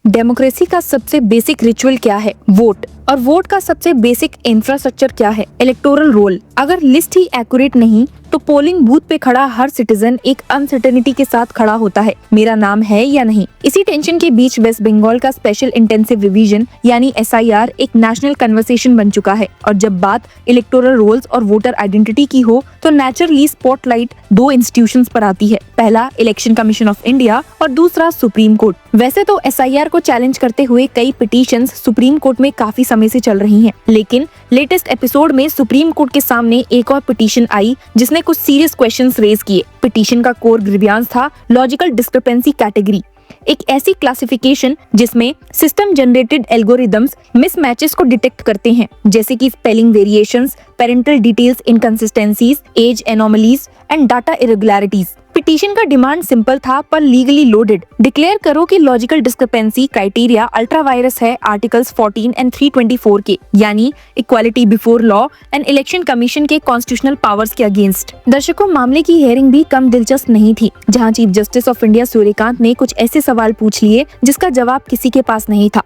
Democracy का सबसे basic ritual क्या है? वोट। और वोट का सबसे बेसिक इंफ्रास्ट्रक्चर क्या है? Electoral role. अगर लिस्ट ही एक्यूरेट नहीं तो पोलिंग बूथ पे खड़ा हर सिटीजन एक अनसर्टेनिटी के साथ खड़ा होता है, मेरा नाम है या नहीं। इसी टेंशन के बीच वेस्ट बंगाल का स्पेशल इंटेंसिव रिवीजन यानी SIR एक नेशनल कन्वर्सेशन बन चुका है। और जब बात इलेक्टोरल रोल्स और वोटर आइडेंटिटी की हो तो नेचुरली स्पॉटलाइट दो इंस्टीट्यूशंस पर आती है, पहला इलेक्शन कमीशन ऑफ इंडिया और दूसरा सुप्रीम कोर्ट। वैसे तो SIR को चैलेंज करते हुए कई पिटीशंस सुप्रीम कोर्ट में काफी समय से चल रही हैं, लेकिन लेटेस्ट एपिसोड में सुप्रीम कोर्ट के सामने एक और पिटीशन आई जिसने कुछ सीरियस क्वेश्चंस रेज किए। पिटीशन का कोर ग्रीवियंस था लॉजिकल डिस्क्रिपेंसी कैटेगरी, एक ऐसी क्लासिफिकेशन जिसमें सिस्टम जनरेटेड एल्गोरिदम्स मिसमैचेस को डिटेक्ट करते हैं, जैसे कि spelling variations, parental details inconsistencies, age anomalies and data irregularities. Petition का डिमांड सिंपल था पर लीगली लोडेड। डिक्लेयर करो कि logical discrepancy criteria ultra vires है आर्टिकल्स 14 एंड 324 के, यानी equality before law and Election Commission के कॉन्स्टिट्यूशनल पावर्स के अगेंस्ट। दर्शकों, मामले की हियरिंग भी कम दिलचस्प नहीं थी, जहां chief justice of India Suryakant ने कुछ ऐसे सवाल पूछ लिए जिसका जवाब किसी के पास नहीं था।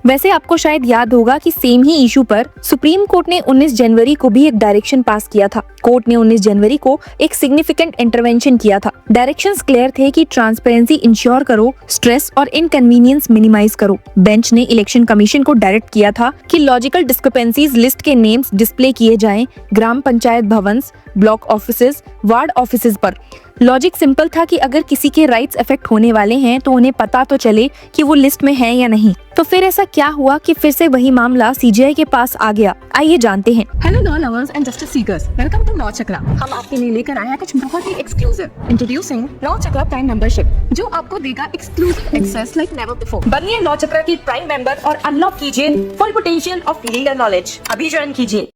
वैसे आपको शायद याद होगा कि सेम ही इशू पर सुप्रीम कोर्ट ने 19 जनवरी को भी एक डायरेक्शन पास किया था। कोर्ट ने 19 जनवरी को एक सिग्निफिकेंट इंटरवेंशन किया था। डायरेक्शंस क्लियर थे कि ट्रांसपेरेंसी इंश्योर करो, स्ट्रेस और इनकन्वीनियंस मिनिमाइज करो। बेंच ने इलेक्शन कमीशन को डायरेक्ट किया था कि लॉजिकल डिस्क्रिपेंसीज लिस्ट के नेम्स डिस्प्ले किए जाएं ग्राम पंचायत भवन्स, ब्लॉक ऑफिसेज, वार्ड ऑफिसेज पर। लॉजिक सिंपल था कि अगर किसी के राइट्स अफेक्ट होने वाले हैं तो उन्हें पता तो चले कि वो लिस्ट में है या नहीं। तो फिर ऐसा क्या हुआ कि फिर से वही मामला CJI के पास आ गया? आइए जानते हैं। Hello law lovers and justice seekers, welcome to Law Chakra. हम आपके लिए लेकर आए हैं कुछ बहुत ही exclusive. Introducing Law Chakra prime membership, जो आपको देगा exclusive access like never before. बनिए लॉ चक्रा की प्राइम मेंबर और अनलॉक कीजिए full potential of legal knowledge. अभी ज्वाइन कीजिए।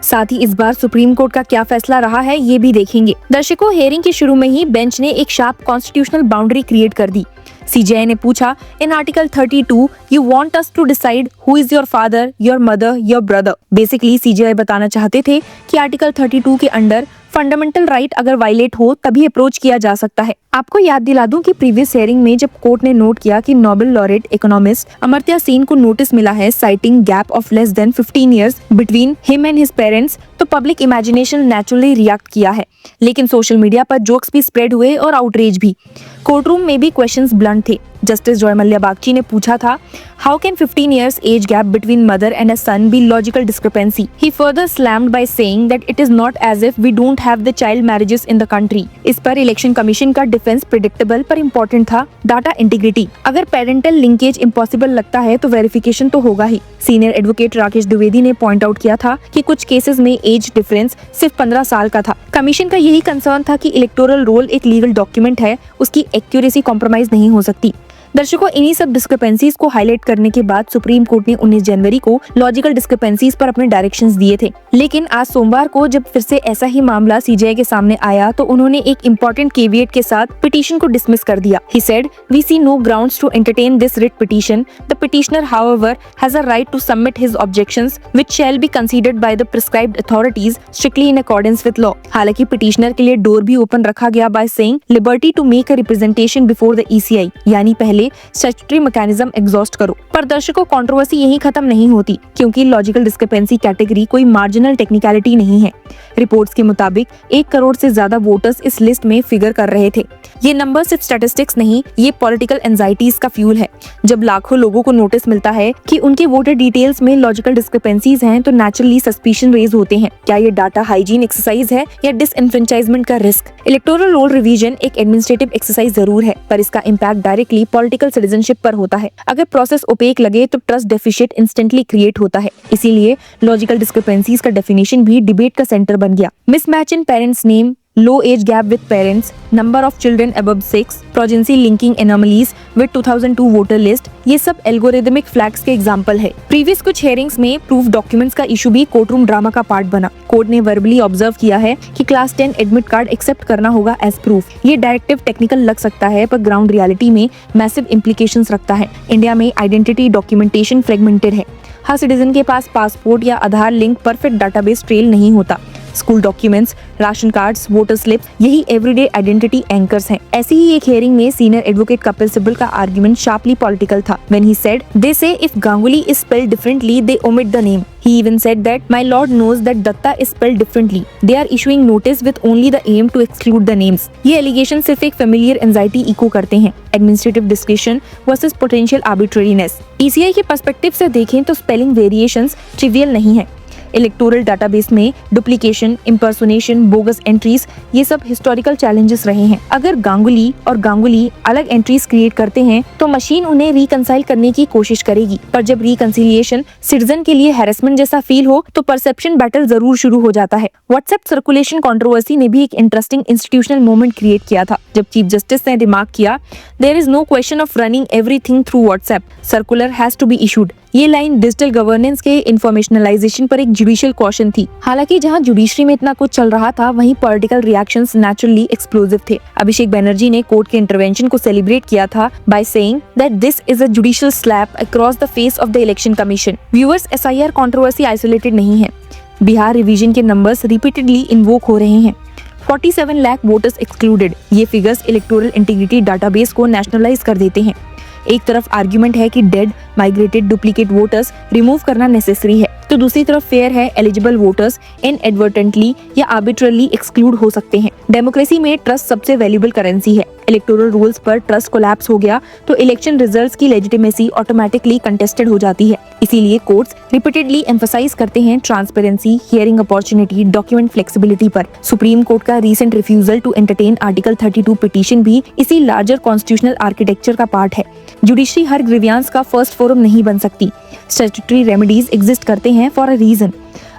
साथ ही इस बार सुप्रीम कोर्ट का क्या फैसला रहा है ये भी देखेंगे। दर्शकों, हियरिंग के शुरू में ही बेंच ने एक शार्प कॉन्स्टिट्यूशनल बाउंड्री क्रिएट कर दी। CJI ने पूछा, in article 32 you want us to decide who is your father, your mother, your brother. Basically CJI बताना चाहते थे कि आर्टिकल 32 के अंडर फंडामेंटल राइट अगर वायलेट हो तभी अप्रोच किया जा सकता है। आपको याद दिला दूं कि प्रीवियस हियरिंग में जब कोर्ट ने नोट किया कि Nobel laureate economist Amartya Sen को नोटिस मिला है citing gap of less than 15 years between him and his parents, तो पब्लिक इमेजिनेशन नेचुरली रिएक्ट किया है। लेकिन सोशल मीडिया पर जोक्स भी स्प्रेड हुए और आउटरीच भी। कोर्टरूम में भी क्वेश्चंस ब्लंट थे। जस्टिस जॉय मल्ल्या बागची ने पूछा था, how can 15 years age gap between mother and a son be logical discrepancy? He further slammed by saying that it is not as if we don't have the child marriages in the country. इस पर election commission का defence predictable पर important था, data integrity. अगर parental linkage impossible लगता है तो verification तो होगा ही। सीनियर एडवोकेट राकेश द्विवेदी ने पॉइंट आउट किया था कि कुछ केसेस में एज डिफरेंस सिर्फ 15 साल का था। कमीशन का यही कंसर्न था कि इलेक्टोरल रोल एक लीगल डॉक्यूमेंट है, उसकी एक्यूरेसी कॉम्प्रोमाइज नहीं हो सकती। दर्शकों, इन्हीं सब डिस्क्रिपेंसीज को हाईलाइट करने के बाद सुप्रीम कोर्ट ने 19 जनवरी को लॉजिकल डिस्क्रिपेंसीज पर अपने डायरेक्शंस दिए थे। लेकिन आज सोमवार को जब फिर से ऐसा ही मामला CJI के सामने आया तो उन्होंने एक इम्पोर्टेंट केविएट के साथ पिटीशन को डिसमिस कर दिया। He said, "We see no grounds to entertain this writ petition. The petitioner, however, has a right to submit his objections, which shall be considered by the prescribed authorities strictly in accordance with law." हालांकि petitioner के लिए door भी open रखा गया by saying liberty to make a representation before the ECI, यानी पहले statutory mechanism exhaust करो। पर दर्शकों, कंट्रोवर्सी यहीं खत्म नहीं होती, क्योंकि लॉजिकल डिस्क्रिपेंसी कैटेगरी कोई मार्जिनल टेक्निकलिटी नहीं है। रिपोर्ट्स के मुताबिक 1 करोड़ से ज्यादा वोटर्स इस लिस्ट में फिगर कर रहे थे। ये नंबर सिर्फ स्टैटिस्टिक्स नहीं, ये पॉलिटिकल एंजाइटीज का फ्यूल है। जब लाखों लोगों को नोटिस मिलता है कि उनके वोटर डिटेल्स में लॉजिकल डिस्क्रिपेंसीज हैं, तो नेचुरली सस्पिशन रेज होते हैं। क्या ये डाटा हाइजीन एक्सरसाइज है या डिसएनफ्रेंचाइजमेंट का रिस्क? इलेक्टोरल रोल रिवीजन एक एडमिनिस्ट्रेटिव एक्सरसाइज जरूर है, पर इसका इम्पैक्ट डायरेक्टली पॉलिटिकल सिटीजनशिप पर होता है। अगर प्रोसेस ओपेक लगे तो ट्रस्ट डेफिसिट इंस्टेंटली क्रिएट होता है। इसीलिए लॉजिकल डिस्क्रिपेंसीज का डेफिनेशन भी डिबेट का सेंटर बन गया। Mismatch in parents name, low age gap with parents, number of children above 6, progeny linking anomalies with 2002 voter list, ये सब एल्गोरिदमिक फ्लैग्स के एग्जांपल है। प्रीवियस कुछ हेयरिंग्स में प्रूफ डॉक्यूमेंट्स का इशू भी कोर्टरूम ड्रामा का पार्ट बना। कोर्ट ने वर्बली ऑब्जर्व किया है कि क्लास 10 एडमिट कार्ड एक्सेप्ट करना होगा एज प्रूफ। ये डायरेक्टिव टेक्निकल लग सकता है, पर ग्राउंड रियलिटी में मैसिव इम्प्लीकेशंस रखता है। इंडिया में आइडेंटिटी डॉक्यूमेंटेशन फ्रेगमेंटेड है। हर सिटीजन के पास पासपोर्ट या आधार लिंक परफेक्ट डाटाबेस ट्रेल नहीं होता। School documents, ration cards, voter slip, यही एवरीडे आइडेंटिटी एंकर्स हैं। ऐसी ही एक हियरिंग में सीनियर एडवोकेट कपिल सिब्बल का आर्गुमेंट शार्पली पॉलिटिकल था व्हेन ही सेड दे से if Ganguly is spelled differently they omit the name. He even said that my lord knows that Datta is spelled differently. They are issuing notice with only the aim to exclude the names. ये allegation सिर्फ एक familiar anxiety eco करते हैं, administrative discretion versus potential arbitrariness। ECI के perspective से देखें तो spelling variations trivial नहीं है। इलेक्टोरल डाटाबेस में डुप्लीकेशन, इम्पर्सोनेशन, बोगस एंट्रीज, ये सब हिस्टोरिकल चैलेंजेस रहे हैं। अगर गांगुली और गांगुली अलग एंट्रीज क्रिएट करते हैं तो मशीन उन्हें रिकंसाइल करने की कोशिश करेगी, पर जब रिकंसिलिएशन सिटीजन के लिए हैरेसमेंट जैसा फील हो तो परसेप्शन बैटल जरूर शुरू हो जाता है। व्हाट्सएप सर्कुलेशन कंट्रोवर्सी ने भी एक इंटरेस्टिंग इंस्टीट्यूशनल मोमेंट क्रिएट किया था, जब चीफ जस्टिस ने रिमार्क किया there is no question of running everything through WhatsApp, circular has to be issued. ये लाइन डिजिटल गवर्नेंस के इन्फॉर्मेशनलाइजेशन पर एक जुडिशियल क्वेश्चन थी। हालांकि जहां जुडिशरी में इतना कुछ चल रहा था, वहीं पॉलिटिकल रिएक्शंस नेचुरली एक्सप्लोसिव थे। अभिषेक बनर्जी ने कोर्ट के इंटरवेंशन को सेलिब्रेट किया था by saying that this is a judicial slap across the face of the election commission. Viewers, SIR controversy isolated नहीं है। बिहार रिवीजन के नंबर्स रिपीटेडली इन्वोक हो रहे हैं। 47 लाख वोटर्स एक्सक्लूडेड, ये फिगर्स इलेक्टोरल इंटीग्रिटी डाटाबेस को नेशनलाइज कर देते हैं। एक तरफ आर्ग्यूमेंट है कि dead, migrated, duplicate voters remove करना नेसेसरी है, तो दूसरी तरफ फेयर है एलिजिबल वोटर्स इनएडवर्टेंटली या आर्बिट्ररली एक्सक्लूड हो सकते हैं। डेमोक्रेसी में ट्रस्ट सबसे वैल्यूएबल करेंसी है। इलेक्टोरल रूल्स पर ट्रस्ट कोलैप्स हो गया तो इलेक्शन रिजल्ट्स की लेजिटिमेसी ऑटोमेटिकली कंटेस्टेड हो जाती है। इसीलिए कोर्ट्स रिपीटेडली एम्फसाइज करते हैं transparency, hearing opportunity, document flexibility पर। सुप्रीम कोर्ट का recent refusal to entertain article 32 petition भी इसी लार्जर कॉन्स्टिट्यूशनल आर्किटेक्चर का पार्ट है। जुडिशरी हर ग्रीवियांस का फर्स्ट फोरम नहीं बन सकती। स्टैट्यूटरी रेमेडीज एग्जिस्ट करते हैं फॉर अ रीजन।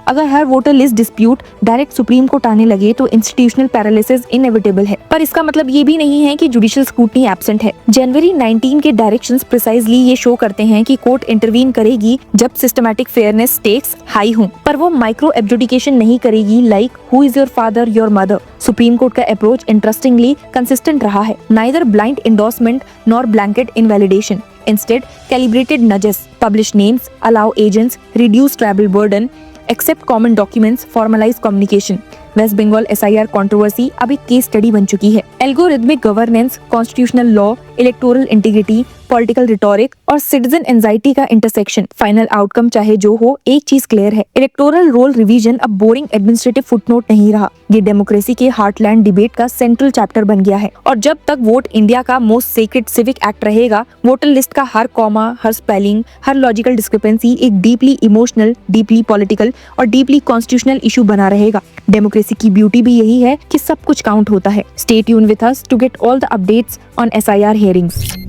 अगर हर voter list dispute direct Supreme Court आने लगे तो इंस्टीट्यूशनल पैरालिसिस इनएविटेबल है, पर इसका मतलब ये भी नहीं है कि जुडिशियल स्क्रूटनी एब्सेंट है। जनवरी 19 के डायरेक्शंस प्रिसाइजली ये शो करते हैं कि कोर्ट इंटरवीन करेगी जब सिस्टमैटिक फेयरनेस स्टेक्स हाई हों, पर वो माइक्रो एब्जुडिकेशन नहीं करेगी like who is your father, your mother. Supreme court का अप्रोच इंटरेस्टिंगली कंसिस्टेंट रहा है, neither blind endorsement nor blanket invalidation. Instead, calibrated nudges, publish names, allow agents, reduce tribal burden, accept common documents, formalize communication. West Bengal SIR controversy अब एक case study बन चुकी है। Algorithmic governance, constitutional law, electoral integrity, political rhetoric और citizen anxiety का intersection. Final outcome चाहे जो हो, एक चीज क्लियर है, इलेक्टोरल रोल रिवीजन अब बोरिंग एडमिनिस्ट्रेटिव फुटनोट नहीं रहा। ये डेमोक्रेसी के हार्टलैंड डिबेट का सेंट्रल चैप्टर बन गया है। और जब तक वोट इंडिया का मोस्ट सीक्रेट सिविक एक्ट रहेगा, वोटर लिस्ट का हर कॉमा, हर स्पेलिंग, हर लॉजिकल डिस्क्रिपेंसी एक डीपली इमोशनल, डीपली पॉलिटिकल और डीपली कॉन्स्टिट्यूशनल इशू बना रहेगा। डेमोक्रेसी की ब्यूटी भी यही है कि सब कुछ काउंट होता है। Stay tune with us to get all the updates on SIR hearings.